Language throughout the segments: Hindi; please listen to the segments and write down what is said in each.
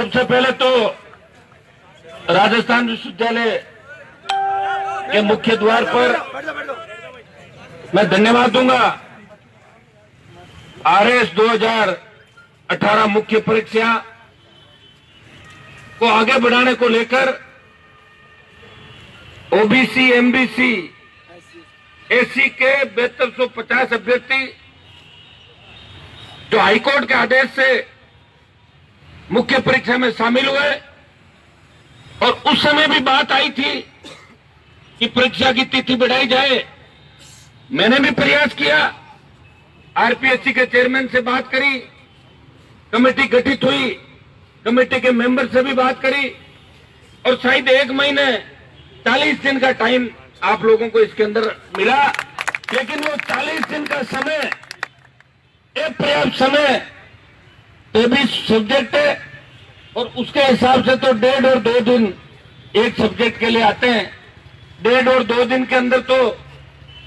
सबसे पहले तो राजस्थान विश्वविद्यालय के मुख्य द्वार पर मैं धन्यवाद दूंगा। आरएस 2018 मुख्य परीक्षा को आगे बढ़ाने को लेकर ओबीसी, एमबीसी, एससी के 7250 अभ्यर्थी जो हाईकोर्ट के आदेश से मुख्य परीक्षा में शामिल हुए, और उस समय भी बात आई थी कि परीक्षा की तिथि बढ़ाई जाए। मैंने भी प्रयास किया, आरपीएससी के चेयरमैन से बात करी, कमेटी गठित हुई, कमेटी के मेंबर से भी बात करी, और शायद 1 महीने 40 दिन का टाइम आप लोगों को इसके अंदर मिला। लेकिन वो 40 दिन का समय एक पर्याप्त समय 23 सब्जेक्ट है, और उसके हिसाब से तो 1.5 और 2 दिन एक सब्जेक्ट के लिए आते हैं। 1.5 और 2 दिन के अंदर तो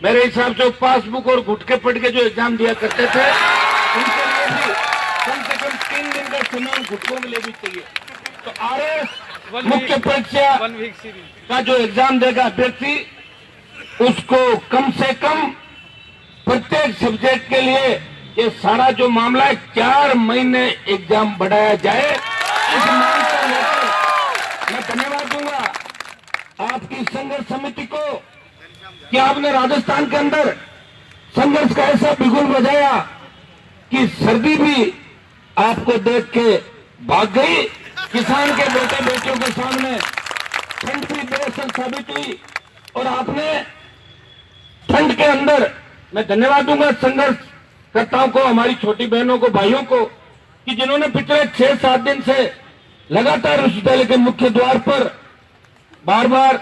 मेरे हिसाब से पासबुक और घुटके पढ़ के जो एग्जाम दिया करते थे, उनके लिए भी कम से कम 3 दिन का समय घुटकों के लिए भी चाहिए। तो आरएस मुख्य परीक्षा का जो एग्जाम देगा अभ्यर्थी, उसको कम से कम प्रत्येक सब्जेक्ट के लिए ये सारा जो मामला है 4 महीने एग्जाम बढ़ाया जाए। इस मांग को लेकर मैं धन्यवाद दूंगा आपकी संघर्ष समिति को कि आपने राजस्थान के अंदर संघर्ष का ऐसा बिगुल बजाया कि सर्दी भी आपको देख के भाग गई। किसान के बेटे बेटियों के सामने ठंड भी बेअसर साबित हुई, और आपने ठंड के अंदर, मैं धन्यवाद दूंगा संघर्षकर्ताओं को, हमारी छोटी बहनों को, भाइयों को, कि जिन्होंने पिछले 6-7 दिन से लगातार विश्वविद्यालय के मुख्य द्वार पर बार बार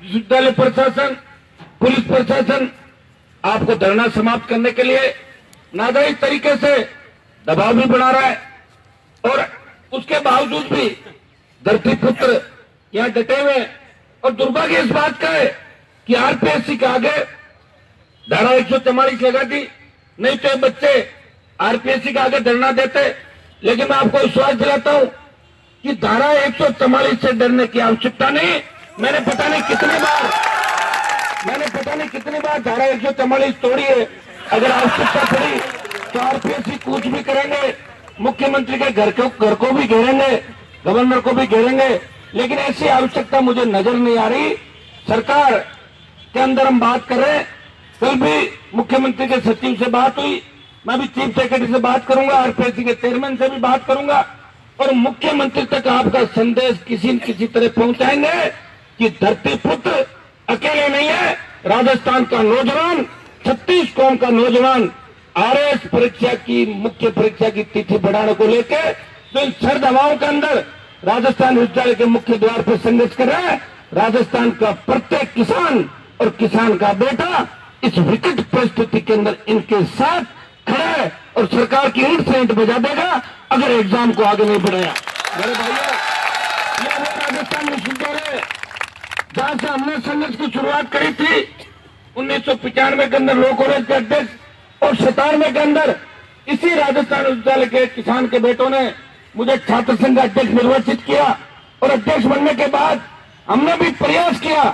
विश्वविद्यालय प्रशासन, पुलिस प्रशासन आपको धरना समाप्त करने के लिए नाजायज तरीके से दबाव भी बना रहा है, और उसके बावजूद भी धरती पुत्र यहां डटे हुए। और दुर्भाग्य इस बात का है कि आरपीएससी के आगे धारा 144 लगा दी, नहीं तो बच्चे आरपीएससी के आगे धरना देते। लेकिन मैं आपको विश्वास दिलाता हूं कि धारा 144 से डरने की आवश्यकता नहीं। मैंने पता नहीं कितनी बार धारा 144 तोड़ी है। अगर आवश्यकता पड़ी तो आरपीएससी कुछ भी करेंगे, मुख्यमंत्री के घर को भी घेरेंगे, गवर्नर को भी घेरेंगे, लेकिन ऐसी आवश्यकता मुझे नजर नहीं आ रही। सरकार के अंदर हम बात कर रहे हैं, कल भी मुख्यमंत्री के सचिव से बात हुई, मैं भी चीफ सेक्रेटरी से बात करूंगा, आरपीएससी के चेयरमैन से भी बात करूंगा, और मुख्यमंत्री तक आपका संदेश किसी न किसी तरह पहुंचाएंगे कि धरती पुत्र अकेले नहीं है। राजस्थान का नौजवान, 36 कौम का नौजवान आरएस परीक्षा की मुख्य परीक्षा की तिथि बढ़ाने को लेकर तो इन सर्द हवाओं के अंदर राजस्थान विश्वविद्यालय के मुख्य द्वार पर संघर्ष कर रहा है। राजस्थान का प्रत्येक किसान और किसान का बेटा इस विकट परिस्थिति के अंदर इनके साथ खड़ा है, और सरकार की ईंट से ईंट बजा देगा अगर एग्जाम को आगे नहीं बढ़ाया। मेरे भाइयों, यह वो राजस्थान विश्वविद्यालय जहां से हमने संघर्ष की शुरुआत करी थी 1995 के अंदर लोक कॉलेज के अध्यक्ष, और 97 के अंदर इसी राजस्थान विश्वविद्यालय के किसान के बेटों ने मुझे छात्र संघ अध्यक्ष निर्वाचित किया, और अध्यक्ष बनने के बाद हमने भी प्रयास किया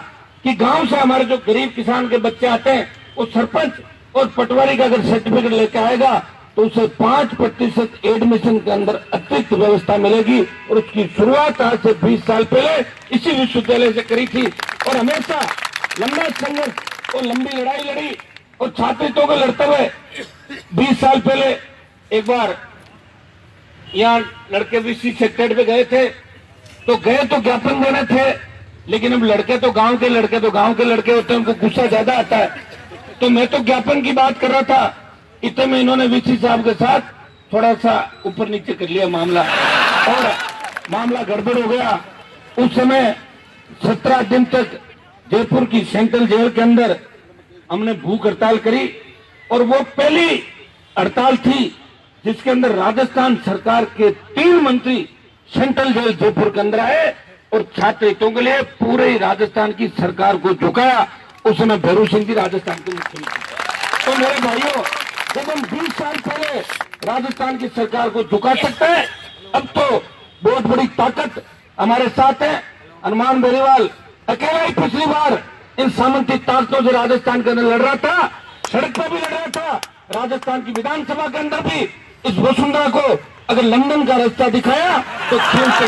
कि गांव से हमारे जो गरीब किसान के बच्चे आते हैं, वो सरपंच और पटवारी का अगर सर्टिफिकेट लेके आएगा तो उसे 5% एडमिशन के अंदर अतिरिक्त व्यवस्था मिलेगी। और उसकी शुरुआत आज से 20 साल पहले इसी विश्वविद्यालय से करी थी, और हमेशा लंबा संघर्ष और लंबी लड़ाई लड़ी, और छात्रों को लड़ते हुए 20 साल पहले एक बार यहाँ लड़के वीसी सेक्रेटरी पे गए थे, तो गए तो ज्ञापन देने थे, लेकिन अब लड़के तो गांव के लड़के होते हैं, उनको गुस्सा ज्यादा आता है। तो मैं तो ज्ञापन की बात कर रहा था, इतने में इन्होंने वीसी साहब के साथ थोड़ा सा ऊपर नीचे कर लिया मामला, और मामला गड़बड़ हो गया। उस समय 17 दिन तक जयपुर की सेंट्रल जेल के अंदर हमने भूख हड़ताल करी, और वो पहली हड़ताल थी जिसके अंदर राजस्थान सरकार के 3 मंत्री सेंट्रल जेल जयपुर के अंदर आए और छात्र हितों के लिए पूरे राजस्थान की सरकार को झुकाया। उस समय भैरू सिंह जी राजस्थान के मुख्यमंत्री। तो मेरे भाइयों, जब हम 20 साल पहले राजस्थान की सरकार को झुका सकते हैं, अब तो बहुत बड़ी ताकत हमारे साथ है। हनुमान बेनीवाल अकेला ही पिछली बार इन सामंती ताकतों से राजस्थान के अंदर लड़ रहा था, सड़क पर भी लड़ रहा था, राजस्थान की विधानसभा के अंदर भी। इस वसुंधरा को अगर लंदन का रास्ता दिखाया तो खेल से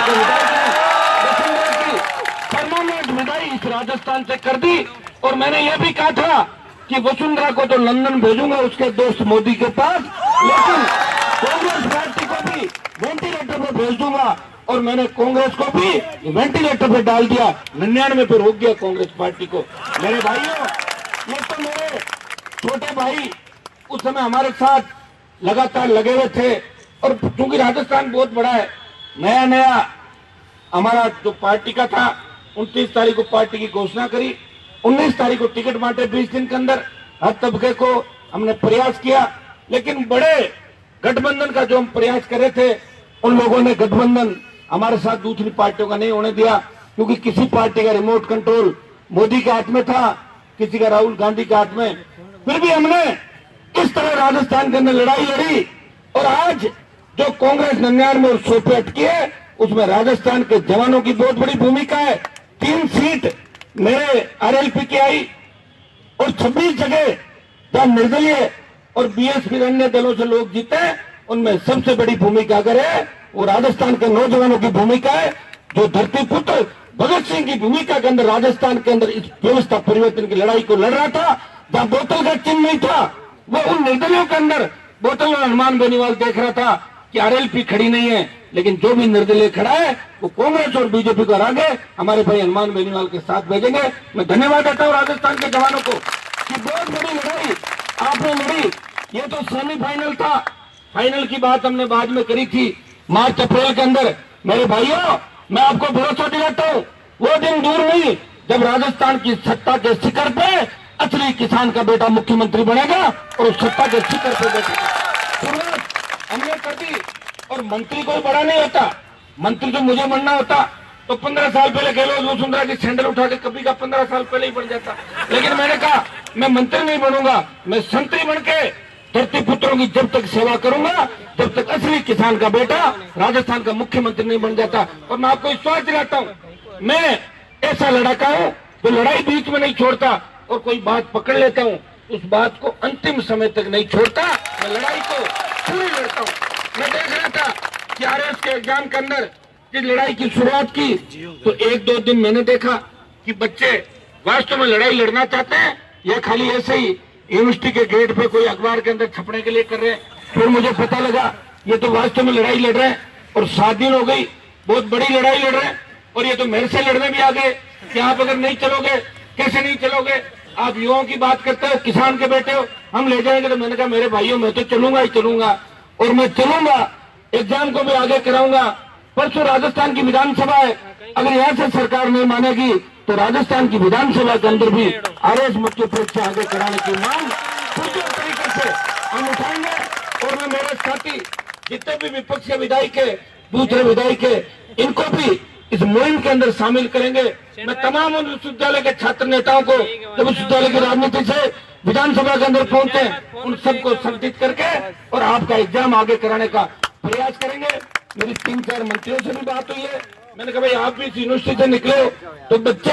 वसुंधरा की परमानेंट विदाई इस राजस्थान से कर दी। और मैंने यह भी कहा था कि वसुंधरा को तो लंदन भेजूंगा उसके दोस्त मोदी के पास, लेकिन कांग्रेस पार्टी को भी वेंटिलेटर पर भेज दूंगा। और मैंने कांग्रेस को भी वेंटिलेटर पे डाल दिया, 99 पे रोक दिया कांग्रेस पार्टी को। मेरे भाइयों, ये तो मेरे छोटे भाई उस समय हमारे साथ लगातार लगे हुए थे। और चूंकि राजस्थान बहुत बड़ा है, नया नया हमारा जो पार्टी का था, 29 तारीख को पार्टी की घोषणा करी, 19 तारीख को टिकट बांटे, 20 दिन के अंदर हर तबके को हमने प्रयास किया। लेकिन बड़े गठबंधन का जो हम प्रयास कर रहे थे, उन लोगों ने गठबंधन हमारे साथ दूसरी पार्टियों का नहीं होने दिया, क्योंकि किसी पार्टी का रिमोट कंट्रोल मोदी के हाथ में था, किसी का राहुल गांधी के हाथ में। फिर भी हमने इस तरह राजस्थान के अंदर लड़ाई लड़ी। और आज जो कांग्रेस 99 और 100 पे अटकी है, उसमें राजस्थान के जवानों की बहुत बड़ी भूमिका है। 3 सीट मेरे आरएलपी की आई और 26 जगह जहां निर्दलीय और बीएसपी अन्य दलों से लोग जीते, उनमें सबसे बड़ी भूमिका अगर है वो राजस्थान के नौजवानों की भूमिका है, जो धरती पुत्र भगत सिंह की भूमिका के अंदर राजस्थान के अंदर इस व्यवस्था परिवर्तन की लड़ाई को लड़ रहा था। जहां बोतल का चिन्ह नहीं था, वो उन निर्दलियों के अंदर बोतल और हनुमान बेनीवाल देख रहा था कि आरएलपी खड़ी नहीं है, लेकिन जो भी निर्दलीय खड़ा है वो कांग्रेस और बीजेपी को हरा के हमारे भाई हनुमान बेनीवाल के साथ भेजेंगे। मैं धन्यवाद देता हूं राजस्थान के जवानों को कि बहुत बड़ी लड़ाई आपने लड़ी। ये तो सेमीफाइनल था, फाइनल की बात हमने बाद में करी थी मार्च अप्रैल के अंदर। मेरे भाइयों, मैं आपको भरोसा दिलाता हूं, वो दिन दूर नहीं जब राजस्थान की सत्ता के शिखर पे असली किसान का बेटा मुख्यमंत्री बनेगा और उस सत्ता के शिखर पे बैठेगा। शुरुआत हमने कर दी। और मंत्री कोई बड़ा नहीं होता, मंत्री जो मुझे बनना होता तो 15 साल पहले गहलोत वसुंधरा की सैंडल उठा के कभी का 15 साल पहले ही बन जाता। लेकिन मैंने कहा मैं मंत्री नहीं बनूंगा, मैं संतरी बन के धरती पुत्रों की जब तक सेवा करूंगा तब तक असली किसान का बेटा राजस्थान का मुख्यमंत्री नहीं बन जाता। और मैं आपको विश्वास दिलाता हूं, मैं ऐसा लड़ाका हूं तो लड़ाई बीच में नहीं छोड़ता, और कोई बात पकड़ लेता हूं उस बात को अंतिम समय तक नहीं छोड़ता, मैं लड़ाई को पूरी लड़ता हूं। मैं देख रहा था कि आरएस के एग्जाम के अंदर जिस लड़ाई की शुरुआत की तो 1-2 दिन मैंने देखा कि बच्चे वास्तव में लड़ाई लड़ना चाहते हैं या खाली ऐसे ही यूनिवर्सिटी के गेट पे कोई अखबार के अंदर छपने के लिए कर रहे हैं। फिर मुझे पता लगा ये तो वास्तव में लड़ाई लड़ रहे हैं। और 7 दिन हो गई, बहुत बड़ी लड़ाई लड़ रहे हैं। और ये तो मेरे से लड़ने भी आ गए कि आप अगर नहीं चलोगे, कैसे नहीं चलोगे, आप युवाओं की बात करते हो, किसान के बेटे हो, हम ले जाएंगे। तो मैंने कहा मेरे भाइयों मैं तो चलूंगा ही चलूंगा, और मैं चलूंगा, एग्जाम को भी आगे कराऊंगा। परसों राजस्थान की विधानसभा है, अगर यहाँ से सरकार नहीं मानेगी तो राजस्थान की विधानसभा के अंदर भी आरएस मुख्य परीक्षा आगे कराने की मांग पुरजोर तरीके से हम उठाएंगे। और मैं मेरे साथी जितने भी विपक्ष के विधायक के, दूसरे विधायक के, इनको भी इस मुहिम के अंदर शामिल करेंगे। मैं तमाम उन विश्वविद्यालय के छात्र नेताओं को जो विश्वविद्यालय की राजनीति से विधानसभा के अंदर पहुंचे, उन सबको संगठित करके और आपका एग्जाम आगे कराने का प्रयास करेंगे। मेरी 3-4 मंत्रियों से भी बात हुई है, मैंने कहा भाई आप भी इस यूनिवर्सिटी से निकले हो तो बच्चे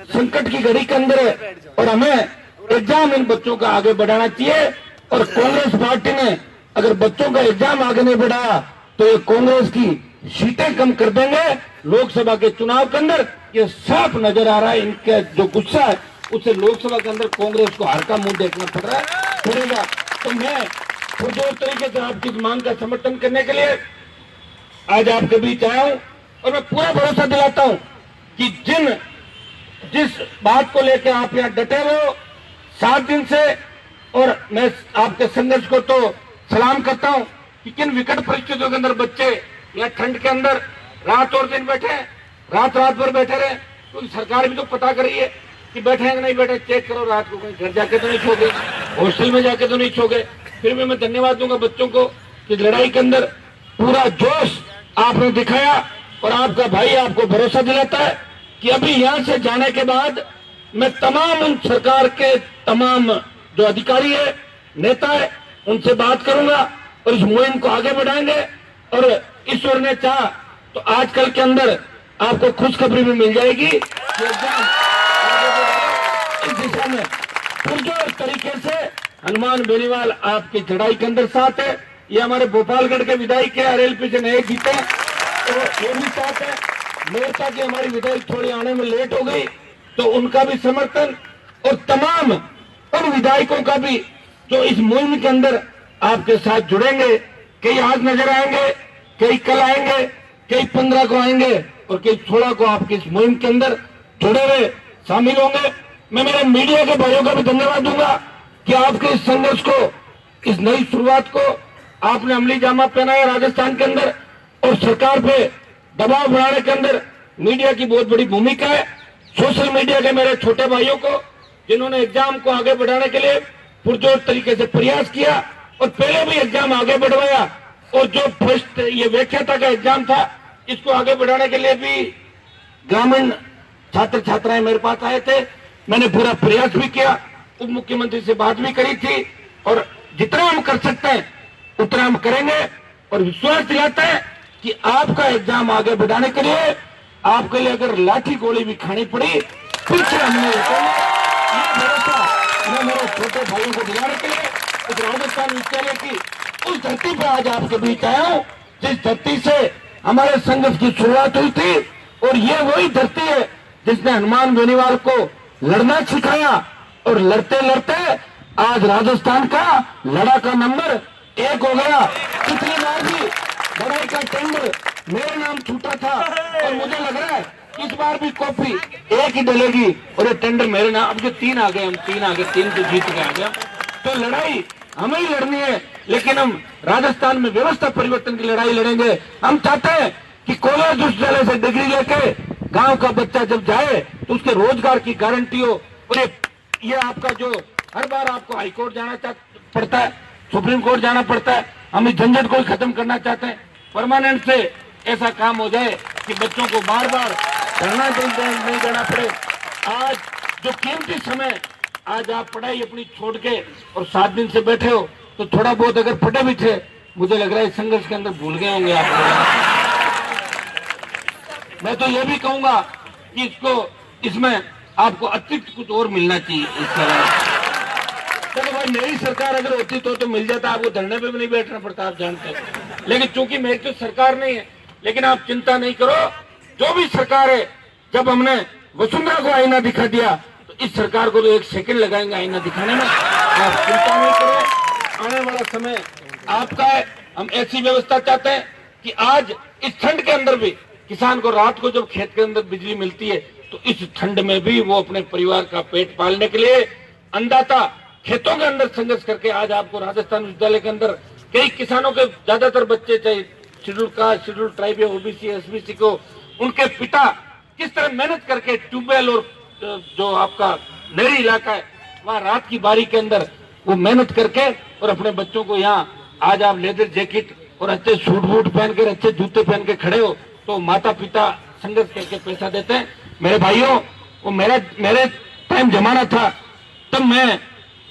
संकट की घड़ी के अंदर है और हमें एग्जाम इन बच्चों का आगे बढ़ाना चाहिए। और कांग्रेस पार्टी ने अगर बच्चों का एग्जाम आगे नहीं बढ़ाया तो ये कांग्रेस की सीटें कम कर देंगे लोकसभा के चुनाव के अंदर। ये साफ नजर आ रहा है, इनका जो गुस्सा है उससे लोकसभा के अंदर कांग्रेस को हार का मुंह देखना पड़ेगा। तो मैं पुरजोर तरीके से आपकी इस मांग का समर्थन करने के लिए आज आपके बीच आया हूं। और मैं पूरा भरोसा दिलाता हूं कि जिस बात को लेकर आप यहाँ डटे हो 7 दिन से, और मैं आपके संघर्ष को तो सलाम करता हूं कि किन विकट परिस्थितियों के अंदर बच्चे या ठंड के अंदर रात और दिन बैठे, रात भर बैठे रहे, क्योंकि सरकार भी तो पता कर रही है कि बैठे हैं कि नहीं बैठे, चेक करो रात को कहीं घर जाके तो नहीं सोगे, हॉस्टल में जाके तो नहीं सोगे। फिर भी मैं धन्यवाद दूंगा बच्चों को कि लड़ाई के अंदर पूरा जोश आपने दिखाया। और आपका भाई आपको भरोसा दिलाता है कि अभी यहाँ से जाने के बाद मैं तमाम उन सरकार के तमाम जो अधिकारी है, नेता है, उनसे बात करूंगा और इस मुहिम को आगे बढ़ाएंगे। और ईश्वर ने चाहा तो आजकल के अंदर आपको खुशखबरी भी मिल जाएगी कि एग्जाम इस दिशा में पुरजोर तरीके से हनुमान बेनीवाल आपकी चढ़ाई के अंदर साथ है। ये हमारे भोपालगढ़ के विधायक के आरएलपी से नए जीते तो ये भी साथ है। मोर्चा की हमारी विधायक थोड़ी आने में लेट हो गई तो उनका भी समर्थन और तमाम उन विधायकों का भी जो इस मुहिम के अंदर आपके साथ जुड़ेंगे। कई आज नजर आएंगे, कई कल आएंगे, कई 15 को आएंगे और कई 16 को आपकी इस मुहिम के अंदर जुड़े हुए शामिल होंगे। मैं मेरे मीडिया के भाइयों का भी धन्यवाद दूंगा कि आपके इस संघर्ष को, इस नई शुरुआत को आपने अमली जामा पहनाया राजस्थान के अंदर और सरकार पे दबाव बनाने के अंदर मीडिया की बहुत बड़ी भूमिका है। सोशल मीडिया के मेरे छोटे भाइयों को जिन्होंने एग्जाम को आगे बढ़ाने के लिए पुरजोर तरीके से प्रयास किया और पहले भी एग्जाम आगे बढ़वाया और जो फर्स्ट ये व्याख्याता का एग्जाम था इसको आगे बढ़ाने के लिए भी ग्रामीण छात्र छात्राएं मेरे पास आए थे। मैंने पूरा प्रयास भी किया, उप मुख्यमंत्री से बात भी करी थी और जितना हम कर सकते हैं उतना हम करेंगे और विश्वास दिलाते हैं कि आपका एग्जाम आगे बढ़ाने के लिए आपके लिए अगर लाठी गोली भी खानी पड़ी पीछे हमने ये भरोसा मैं मेरे छोटे भाइयों को दिलाने के लिए इस राजस्थान विद्यालय की उस धरती पर आज आपके बीच आया हूँ जिस धरती से हमारे संघर्ष की शुरुआत हुई थी और ये वही धरती है जिसने हनुमान बेनीवाल को लड़ना सिखाया और लड़ते लड़ते आज राजस्थान का लड़ा का नंबर 1 हो गया। पिछली बार भी लड़ाई का टेंडर मेरे नाम छूटा था और मुझे लग रहा है इस बार भी कॉपी एक ही डलेगी और ये टेंडर मेरे नाम। अब जो 3 आ गए, हम 3 आ गए, 3 तो जीत के आ गया। तो लड़ाई हमें ही लड़नी है लेकिन हम राजस्थान में व्यवस्था परिवर्तन की लड़ाई लड़ेंगे। हम चाहते हैं कि कॉलेज विश्वविद्यालय से डिग्री लेके गांव का बच्चा जब जाए तो उसके रोजगार की गारंटी हो। और ये आपका जो हर बार आपको हाईकोर्ट जाना पड़ता है, सुप्रीम कोर्ट जाना पड़ता है, हम इस झंझट को खत्म करना चाहते हैं। परमानेंट से ऐसा काम हो जाए कि बच्चों को बार बार धरना नहीं देना पड़े। आज जो कीमती समय आज आप पढ़ाई अपनी छोड़ के और 7 दिन से बैठे हो तो थोड़ा बहुत अगर पढ़े भी थे मुझे लग रहा है इस संघर्ष के अंदर भूल गए होंगे आप। मैं तो ये भी कहूंगा कि इसमें आपको अतिरिक्त कुछ और मिलना चाहिए। इस तरह चलो भाई मेरी सरकार अगर होती तो मिल जाता, आपको धरने पे भी नहीं बैठना पड़ता, आप जानते हैं। लेकिन चूंकि मेरी तो सरकार नहीं है, लेकिन आप चिंता नहीं करो, जो भी सरकार है, जब हमने वसुंधरा को आईना दिखा दिया तो इस सरकार को तो 1 सेकंड लगाएंगे आईना दिखाने में। आप चिंता नहीं करें, आने वाला समय आपका है। हम ऐसी व्यवस्था चाहते हैं कि आज इस ठंड के अंदर भी किसान को रात को जब खेत के अंदर बिजली मिलती है तो इस ठंड में भी वो अपने परिवार का पेट पालने के लिए अन्नदाता खेतों के अंदर संघर्ष करके आज आपको राजस्थान विद्यालय के अंदर कई किसानों के ज्यादातर बच्चे, चाहे schedule caste, schedule tribe, OBC, SBC को उनके पिता किस तरह मेहनत करके ट्यूबवेल और जो आपका नहरी इलाका है वहाँ रात की बारी के अंदर वो मेहनत करके और अपने बच्चों को यहाँ आज आप लेदर जैकेट और अच्छे सूट बूट पहन कर अच्छे जूते पहन के खड़े हो तो माता पिता संघर्ष करके पैसा देते हैं। मेरे भाइयों, वो मेरे टाइम जमाना था तब मैं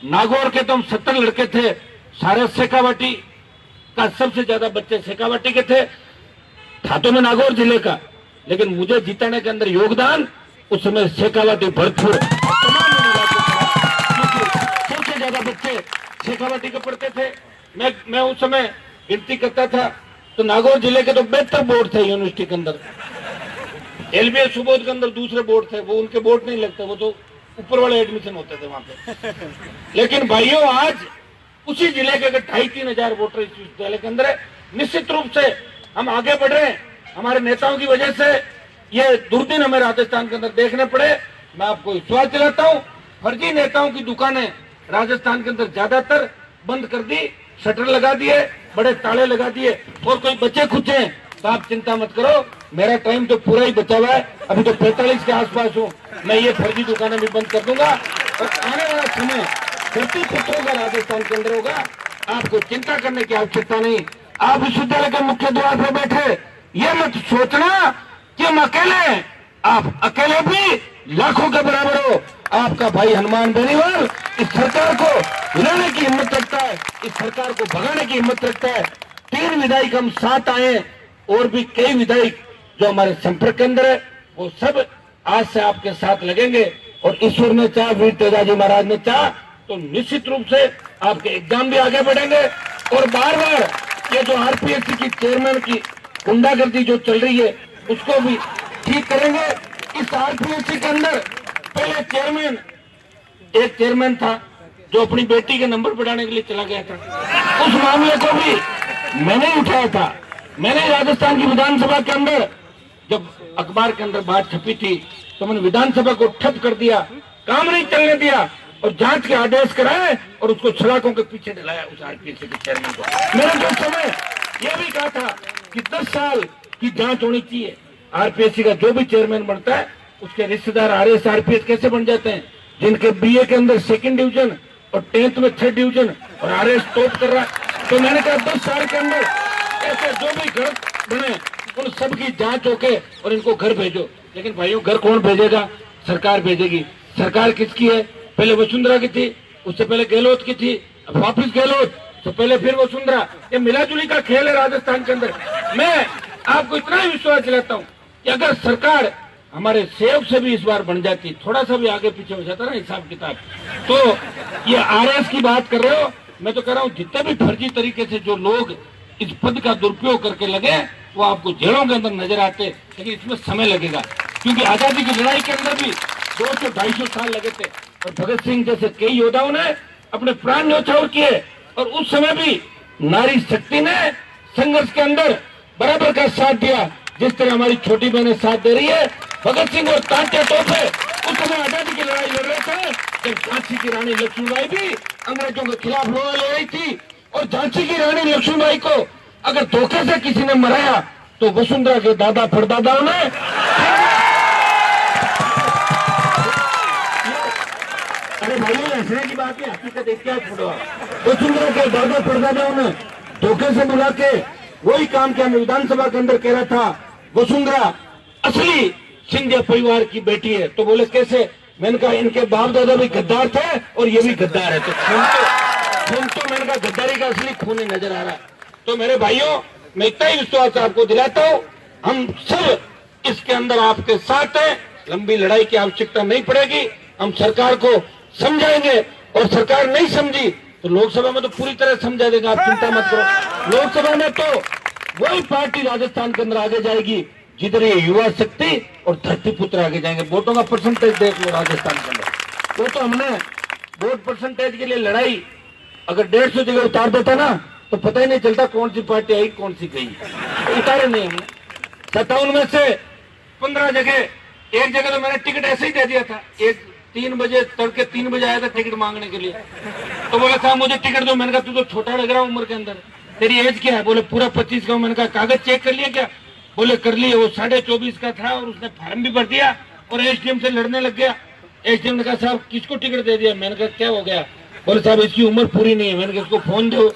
नागौर के तो हम 70 लड़के थे, सारे शेखावाटी का सबसे ज्यादा बच्चे शेखावाटी के थे, था तो मैं नागौर जिले का, लेकिन मुझे जिताने के अंदर योगदान उस समय शेखावाटी भरतपुर सबसे ज्यादा बच्चे शेखावाटी के पढ़ते थे। मैं उस समय गिनती करता था तो नागौर जिले के तो 72 बोर्ड थे यूनिवर्सिटी के अंदर। एलबीएस सुबोध के अंदर दूसरे बोर्ड थे, वो उनके बोर्ड नहीं लगते, वो तो ऊपर वाले एडमिशन होते थे वहां पे। लेकिन भाइयों आज उसी जिले के 2,500-3,000 हजार वोटर इस विद्यालय के अंदर है। निश्चित रूप से हम आगे बढ़ रहे हैं, हमारे नेताओं की वजह से ये दुर्दिन हमें राजस्थान के अंदर देखने पड़े। मैं आपको विश्वास दिलाता हूँ, फर्जी नेताओं की दुकानें राजस्थान के अंदर ज्यादातर बंद कर दी, शटर लगा दिए, बड़े ताले लगा दिए और कोई बच्चे खुचे तो आप चिंता मत करो, मेरा टाइम तो पूरा ही बचा हुआ है, अभी तो 45 के आसपास हूँ, मैं ये फर्जी दुकानें भी बंद कर दूंगा और आने वाला समय धरती पुत्रों का राजस्थान के अंदर होगा। आपको चिंता करने की आवश्यकता नहीं। आप विश्वविद्यालय के मुख्य द्वार पर बैठे ये मत सोचना कि हम अकेले हैं, आप अकेले भी लाखों के बराबर हो। आपका भाई हनुमान बेनीवाल इस सरकार को हिलाने की हिम्मत रखता है, इस सरकार को भगाने की हिम्मत रखता है। 3 विधायक हम साथ आए और भी कई विधायक जो हमारे संपर्क के अंदर है, वो सब आज से आपके साथ लगेंगे। और ईश्वर ने चाहा, वीर तेजाजी महाराज ने चाहा, तो निश्चित रूप से आपके एग्जाम भी आगे बढ़ेंगे। और बार बार ये जो आरपीएससी की चेयरमैन की गुंडागर्दी जो चल रही है, उसको भी ठीक करेंगे। इस आरपीएससी के अंदर पहले एक चेयरमैन था जो अपनी बेटी के नंबर बढ़ाने के लिए चला गया था। उस मामले को भी मैंने उठाया था। मैंने राजस्थान की विधानसभा के अंदर, जब अखबार के अंदर बात छपी थी, तो मैंने विधानसभा को ठप कर दिया, काम नहीं चलने दिया और जांच के आदेश कराए और उसको सलाखों के पीछे दिलाया उस आरपीएससी के चेयरमैन को। मैंने जो समय यह भी कहा था कि 10 साल की जांच होनी चाहिए। आरपीएससी का जो भी चेयरमैन बनता है, उसके रिश्तेदार आरएस आरपीएस कैसे बन जाते हैं, जिनके बीए के अंदर 2nd डिवीजन और 10th में 3rd डिवीजन और आरएस टॉप कर रहा है। तो मैंने कहा 10 साल के अंदर ऐसे जो भी घर बने उन सब की जांच होके और इनको घर भेजो। लेकिन भाइयों, घर कौन भेजेगा? सरकार भेजेगी। सरकार किसकी है? पहले वसुंधरा की थी, उससे पहले गहलोत की थी, अब वापिस गहलोत, तो पहले फिर वसुंधरा। ये मिलाजुली का खेल है राजस्थान के अंदर। मैं आपको इतना ही विश्वास दिलाता हूँ कि अगर सरकार हमारे सेवक से भी इस बार बन जाती, थोड़ा सा भी आगे पीछे हो जाता ना हिसाब किताब, तो ये आरएस की बात कर रहे हो, मैं तो कह रहा हूँ जितने भी फर्जी तरीके से जो लोग इस पद का दुरुपयोग करके लगे, वो आपको जेलों के अंदर नजर आते। लेकिन इसमें समय लगेगा, क्योंकि आजादी की लड़ाई के अंदर भी 200-250 साल लगे थे और भगत सिंह जैसे कई योद्धाओं ने अपने प्राण न्यौछावर किए। और उस समय भी नारी शक्ति ने संघर्ष के अंदर बराबर का साथ दिया, जिस तरह हमारी छोटी बहनें साथ दे रही है। भगत सिंह और तात्या टोपे उस समय आजादी की लड़ाई लड़ रहे थे, जब झांसी की रानी लक्ष्मीबाई भी अंग्रेजों के खिलाफ लड़ाई लड़ रही थी। और झांसी की रानी लक्ष्मीबाई को अगर धोखे से किसी ने मराया, तो वसुंधरा के दादा परदादाओं ने, अरे भाइयों, हंसने की बात है, हकीकत एक क्या छोड़ो, वसुंधरा के दादा परदादाओं ने धोखे से मिला के वही काम किया। मैं विधानसभा के अंदर कह रहा था, वसुंधरा असली सिंधिया परिवार की बेटी है। तो बोले कैसे? मैंने कहा इनके बाप दादा भी गद्दार थे और ये भी गद्दार है, तो खून तो मैंने कहा गद्दारी का असली खून नजर आ रहा है। तो मेरे भाइयों, मैं इतना ही विश्वास आपको दिलाता हूँ, हम सब इसके अंदर आपके साथ हैं। लंबी लड़ाई की आवश्यकता नहीं पड़ेगी। हम सरकार को समझाएंगे और सरकार नहीं समझी तो लोकसभा में तो पूरी तरह समझा देगा, आप चिंता मत करो। लोकसभा में तो वही पार्टी राजस्थान के अंदर आगे जाएगी जिधर ये युवा शक्ति और धरती पुत्र आगे जाएंगे। वोटों का परसेंटेज देख लो राजस्थान के अंदर। वो तो हमने वोट परसेंटेज के लिए लड़ाई अगर 150 जगह उतार देता ना, तो पता ही नहीं चलता कौन सी पार्टी आई कौन सी गई। उतारे नहीं हमने। 57 में से 15 जगह, एक जगह तो मैंने टिकट ऐसे ही दे दिया था। एक 3 बजे, तड़के 3 बजे आया था टिकट मांगने के लिए, तो बोला था मुझे टिकट दो। मैंने कहा तू तो छोटा लग रहा है उम्र के अंदर, तेरी एज क्या है? बोले पूरा 25 का। मैंने कहा कागज चेक कर लिया क्या? बोले कर लिए। वो 24.5 का था और उसने फार्म भी भर दिया और एसडीएम से लड़ने लग गया। एसडीएम ने कहा साहब किसको टिकट दे दिया? मैंने कहा क्या हो गया? बोले साहब इसकी उम्र पूरी नहीं है। मैंने कहा इसको फोन दो।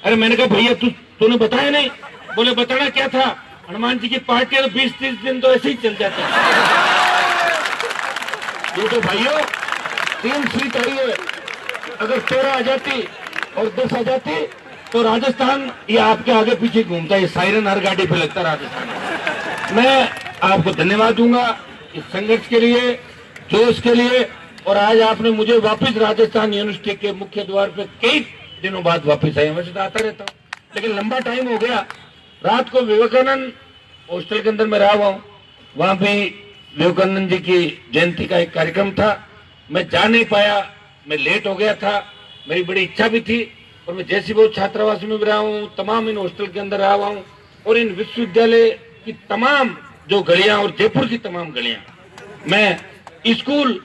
अरे मैंने कहा भैया तूने बताया नहीं? बोले बताना क्या था, हनुमान जी की पार्टी है तो 20-30 दिन तो ऐसे ही चल जाते हैं। ये तो भाइयों 3 सीट आई है, अगर 13 आ जाती और 10 आ जाती तो राजस्थान ये आपके आगे पीछे घूमता है। सायरन हर गाड़ी पे लगता राजस्थान। मैं आपको धन्यवाद दूंगा इस संघर्ष के लिए, जोश के लिए। और आज आपने मुझे वापस राजस्थान यूनिवर्सिटी के मुख्य द्वार पे कई दिनों बाद वापस आए। वैसे तो आता रहता हूँ, लेकिन लंबा टाइम हो गया। रात को विवेकानंद हॉस्टल के अंदर मैं रहा हुआ हूँ, वहां भी विवेकानंद जी की जयंती का एक कार्यक्रम था। मैं जा नहीं पाया, मैं लेट हो गया था। मेरी बड़ी इच्छा भी थी और मैं जैसी बहुत छात्रावास में भी रहा हूँ, तमाम इन हॉस्टल के अंदर रहा हुआ हूँ और इन विश्वविद्यालय की तमाम जो गलियां और जयपुर की तमाम गलियां, मैं स्कूल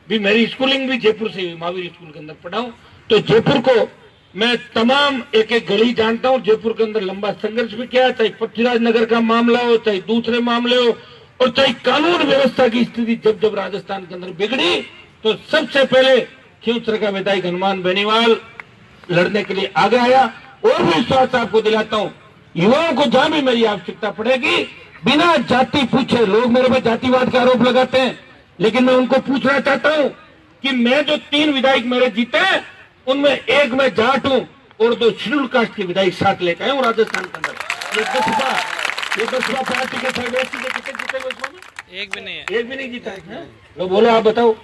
भी, मेरी स्कूलिंग भी जयपुर से हुई, महावीर स्कूल के अंदर पढ़ा हूँ। तो जयपुर को मैं तमाम एक एक गली जानता हूँ। जयपुर के अंदर लंबा संघर्ष भी किया, चाहे पृथ्वीराज नगर का मामला हो, चाहे दूसरे मामले हो, और चाहे कानून व्यवस्था की स्थिति जब जब राजस्थान के अंदर बिगड़ी, तो सबसे पहले खींवसर का विधायक हनुमान बेनीवाल लड़ने के लिए आगे आया। और भी विश्वास आपको दिलाता हूँ, युवाओं को जहां भी मेरी आवश्यकता पड़ेगी, बिना जाति पूछे, लोग मेरे पे जातिवाद का आरोप लगाते हैं, लेकिन मैं उनको पूछना चाहता हूँ कि मैं जो 3 विधायक मेरे जीते हैं, उनमें एक मैं जाट हूँ और 2 शेड्यूल कास्ट के विधायक साथ लेकर आए हूँ राजस्थान के अंदर। ये बसपा पार्टी के सर्वेक्षण जीते हुए इसमें? एक भी नहीं है। एक भी नहीं जीता है। लो बोलो, आप बताओ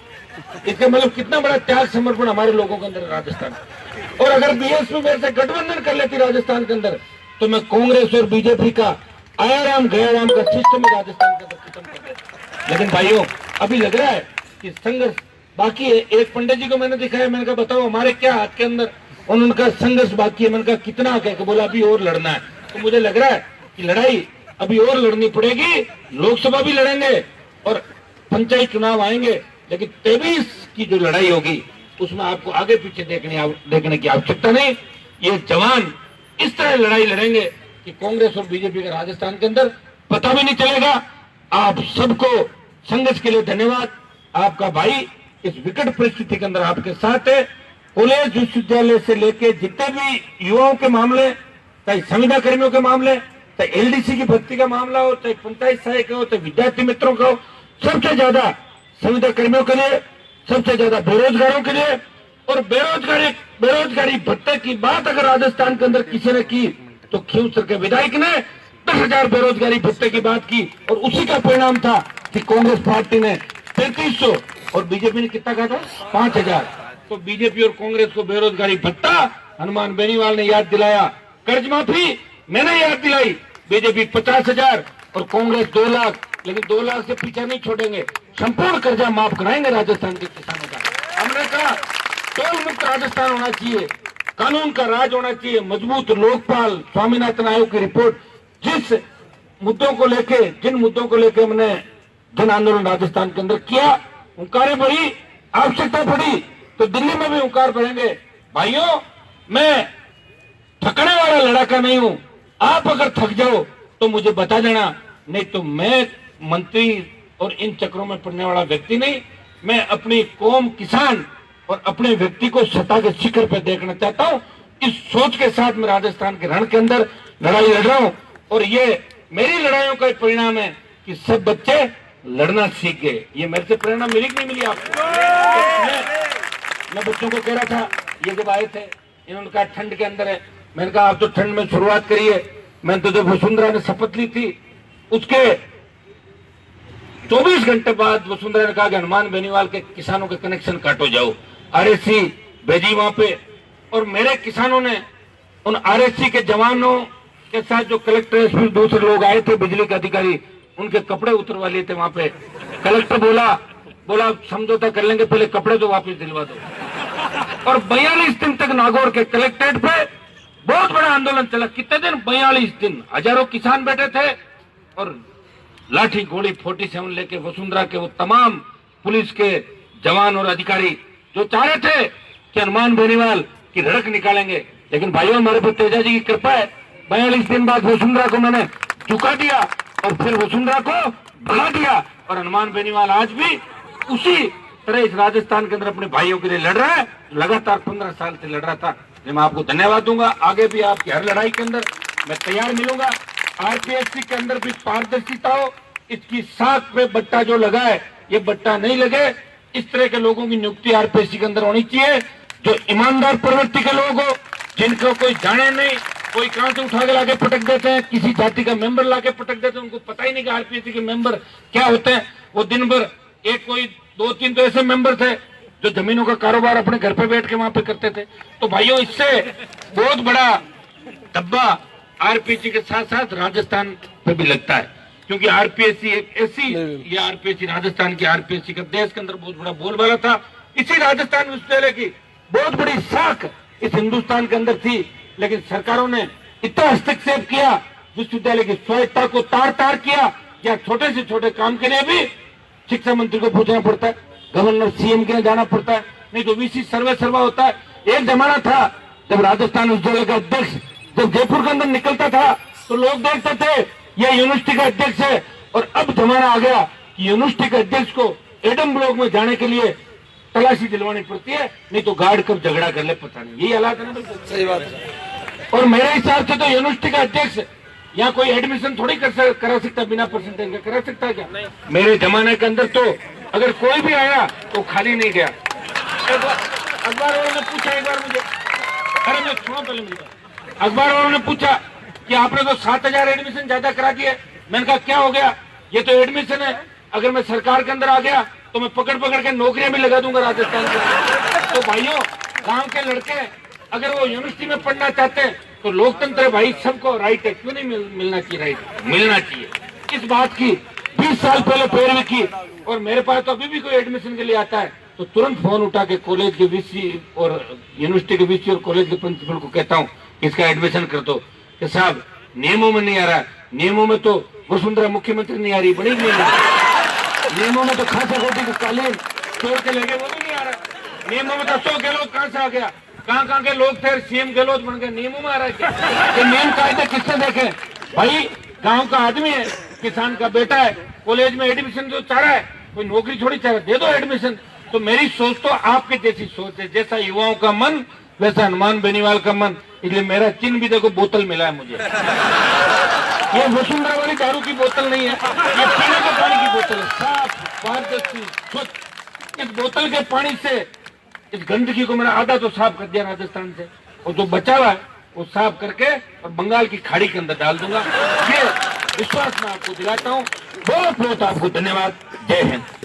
इसका मतलब कितना बड़ा त्याग समर्पण हमारे लोगों के अंदर राजस्थान। और अगर बीएसपी मेरे से गठबंधन कर लेती राजस्थान के अंदर, तो मैं कांग्रेस और बीजेपी का आयाराम गयाराम का सिस्टम ही राजस्थान के अंदर खत्म कर देता। लेकिन भाइयों, अभी लग रहा है कि संघर्ष बाकी है। एक पंडित जी को मैंने दिखाया, मैंने कहा बताओ हमारे क्या हाथ के अंदर, और उनका संघर्ष बाकी है। मैंने कहा कितना, कह के बोला अभी और लड़ना है। तो मुझे लग रहा है कि लड़ाई अभी और लड़नी पड़ेगी। लोकसभा भी लड़ेंगे और पंचायत चुनाव आएंगे, लेकिन 23 की जो लड़ाई होगी उसमें आपको आगे पीछे देखने की आवश्यकता नहीं। ये जवान इस तरह लड़ाई लड़ेंगे कि कांग्रेस और बीजेपी का राजस्थान के अंदर पता भी नहीं चलेगा। आप सबको संघर्ष के लिए धन्यवाद। आपका भाई इस विकट परिस्थिति के अंदर आपके साथ है। कॉलेज विश्वविद्यालय से लेकर जितने भी युवाओं के मामले, चाहे संविदा कर्मियों के मामले, चाहे एलडीसी की भर्ती का मामला हो, चाहे पंचायत सहायक हो, चाहे विद्यार्थी मित्रों का हो, सबसे ज्यादा संविदा कर्मियों के लिए, सबसे ज्यादा बेरोजगारों के लिए। और बेरोजगारी भत्ते की बात अगर राजस्थान के अंदर किसी ने की तो खींवसर के विधायक ने 10,000 बेरोजगारी भत्ते की बात की, और उसी का परिणाम था कि कांग्रेस पार्टी ने 3300 और बीजेपी ने कितना कहा था 5,000। तो बीजेपी और कांग्रेस को बेरोजगारी भत्ता हनुमान बेनीवाल ने याद दिलाया, कर्ज माफी मैंने याद दिलाई। बीजेपी 50,000 और कांग्रेस 2 लाख, लेकिन 2 लाख से पीछा नहीं छोड़ेंगे, संपूर्ण कर्जा माफ कराएंगे राजस्थान के किसानों का। हमने कहा टोल मुक्त राजस्थान होना चाहिए, कानून का राज होना चाहिए, मजबूत लोकपाल, स्वामीनाथन आयोग की रिपोर्ट, जिन मुद्दों को लेके हमने जन आंदोलन राजस्थान के अंदर किया, हुंकारें भरी, आवश्यकता पड़ी तो दिल्ली में भी हुंकार भरेंगे। भाइयों, मैं थकने वाला लड़ाका नहीं हूं। आप अगर थक जाओ तो मुझे बता देना, नहीं तो मैं मंत्री और इन चक्रों में पड़ने वाला व्यक्ति नहीं। मैं अपनी कौम, किसान और अपने व्यक्ति को सत्ता के शिखर पर देखना चाहता हूं। इस सोच के साथ मैं राजस्थान के रण के अंदर लड़ाई लड़ रहा हूं, और ये मेरी लड़ाइयों का परिणाम है कि सब बच्चे लड़ना सीख गए। ये मेरे से प्रेरणा मिली कि नहीं मिली आपको? मैं बच्चों को कह रहा था, ये जब आए थे इन्होंने कहा ठंड के अंदर है, मैंने कहा आप तो ठंड में शुरुआत करिए। मैंने तो जब वसुंधरा ने शपथ ली थी उसके 24 घंटे बाद वसुंधरा ने कहा कि हनुमान बेनीवाल के किसानों के कनेक्शन काटो जाओ, आरएससी भेजी वहां पे। और मेरे किसानों ने उन आरएससी के जवानों के साथ जो कलेक्टर, एसपी, दूसरे लोग आए थे, बिजली के अधिकारी, उनके कपड़े उतरवा लिए थे वहां पे। कलेक्टर बोला समझौता कर लेंगे, पहले कपड़े तो वापस दिलवा दो। और 42 दिन तक नागौर के कलेक्ट्रेट पे बहुत बड़ा आंदोलन चला। कितने दिन? 42 दिन। हजारों किसान बैठे थे और लाठी गोली 47 लेके वसुंधरा के वो तमाम पुलिस के जवान और अधिकारी जो चाह रहे थे कि हनुमान बेनीवाल की रड़क निकालेंगे। लेकिन भाइयों, हमारे पर तेजा जी की कृपा है, 42 दिन बाद वसुंधरा को मैंने झुका दिया और फिर वसुंधरा को भगा दिया। और हनुमान बेनीवाल आज भी उसी तरह इस राजस्थान के अंदर अपने भाइयों के लिए लड़ रहा है। लगातार 15 साल से लड़ रहा था। मैं आपको धन्यवाद दूंगा। आगे भी आपकी हर लड़ाई के अंदर मैं तैयार मिलूंगा। आरपीएससी के अंदर भी पारदर्शिता हो, इसकी साख पे बट्टा जो लगा है ये बट्टा नहीं लगे। इस तरह के लोगों की नियुक्ति आरपीएससी के अंदर होनी चाहिए, जो ईमानदार प्रवृत्ति के लोग हो, जिनको कोई जाने नहीं, कोई कहां से उठा के लाके पटक देते हैं, किसी जाति का मेंबर लाके पटक देते हैं, उनको पता ही नहीं कि आरपीएससी के मेंबर क्या होते हैं। वो दिन भर एक कोई 2-3 तो ऐसे मेंबर थे जो जमीनों का कारोबार अपने घर पे बैठ के वहां पे करते थे। तो भाइयों, इससे बहुत बड़ा धब्बा आरपीएससी के साथ साथ राजस्थान पे भी लगता है, क्योंकि आरपीएससी एक ऐसी, ये आरपीएससी राजस्थान की आरपीएससी का देश के अंदर बहुत बड़ा बोलबाला था। इसी राजस्थान विश्वविद्यालय की बहुत बड़ी साख इस हिंदुस्तान के अंदर थी, लेकिन सरकारों ने इतना हस्तक्षेप किया, विश्वविद्यालय की स्वायत्तता को तार किया। या छोटे से छोटे काम के लिए भी शिक्षा मंत्री को पूछना पड़ता है, गवर्नर, सीएम के यहाँ जाना पड़ता है, नहीं तो वीसी सर्वा होता है। एक जमाना था जब राजस्थान विश्वविद्यालय का अध्यक्ष जब जयपुर के अंदर निकलता था तो लोग देखते थे ये यूनिवर्सिटी का अध्यक्ष है। और अब जमाना आ गया कि यूनिवर्सिटी के अध्यक्ष को एडम ब्लॉक में जाने के लिए तलाशी दिलवानी पड़ती है, नहीं तो गार्ड कब झगड़ा कर ले पता नहीं। यही हालात है ना? सही बात है। और मेरे हिसाब से तो यूनिवर्सिटी का अध्यक्ष यहाँ कोई एडमिशन थोड़ी करा सकता, बिना परसेंटेज का करा सकता है क्या? मेरे जमाने के अंदर तो अगर कोई भी आया तो खाली नहीं गया। अखबार वालों ने पूछा एक बार मुझे, अरे मैं सुनो पहले मुझे, अखबार वालों ने पूछा कि आपने तो 7,000 एडमिशन ज्यादा करा दिए। मैंने कहा क्या हो गया? ये तो एडमिशन है, अगर मैं सरकार के अंदर आ गया तो मैं पकड़ पकड़ के नौकरियां भी लगा दूंगा राजस्थान के। तो भाइयों, गांव के लड़के अगर वो यूनिवर्सिटी में पढ़ना चाहते हैं तो लोकतंत्र है भाई, सबको राइट है, क्यों नहीं मिलना चाहिए? राइट मिलना चाहिए। इस बात की 20 साल पहले पैरवी की, और मेरे पास तो अभी भी कोई एडमिशन के लिए आता है तो तुरंत फोन उठा के कॉलेज के वीसी और यूनिवर्सिटी के वीसी और कॉलेज के प्रिंसिपल को कहता हूँ इसका एडमिशन कर दो। कि साहब नियमों में नहीं आ रहा, नियमों में तो वसुंधरा मुख्यमंत्री नहीं आ रही, बड़ी नियमों में तो खासा कोटी के कालीन छोड़ के लगे, वो भी नहीं आ रहा। नियमों में तो अशोक गहलोत कहाँ से आ गया, कहाँ के लोग थे, सीएम गहलोत बन गए, नियमों में आ रहा है क्या? ये नियम कायदे किससे देखे भाई? गांव का आदमी है, किसान का बेटा है, कॉलेज में एडमिशन जो चाह रहा है, कोई नौकरी थोड़ी चाह रहा है, दे दो एडमिशन। तो मेरी सोच तो आपके जैसी सोच है, जैसा युवाओं का मन वैसा हनुमान बेनीवाल का मन, इसलिए मेरा चिन्ह भी देखो, बोतल मिला है मुझे। ये वसुंधरा वाली दारू की बोतल नहीं है, ये पीने के पानी की बोतल है, साफ पारदर्शी स्वच्छ। इस बोतल के पानी से इस गंदगी को मैंने आधा तो साफ कर दिया राजस्थान से, और जो बचा हुआ है वो साफ करके और बंगाल की खाड़ी के अंदर डाल दूंगा। ये विश्वास मैं आपको दिलाता हूँ। बहुत बहुत आपको धन्यवाद। जय हिंद।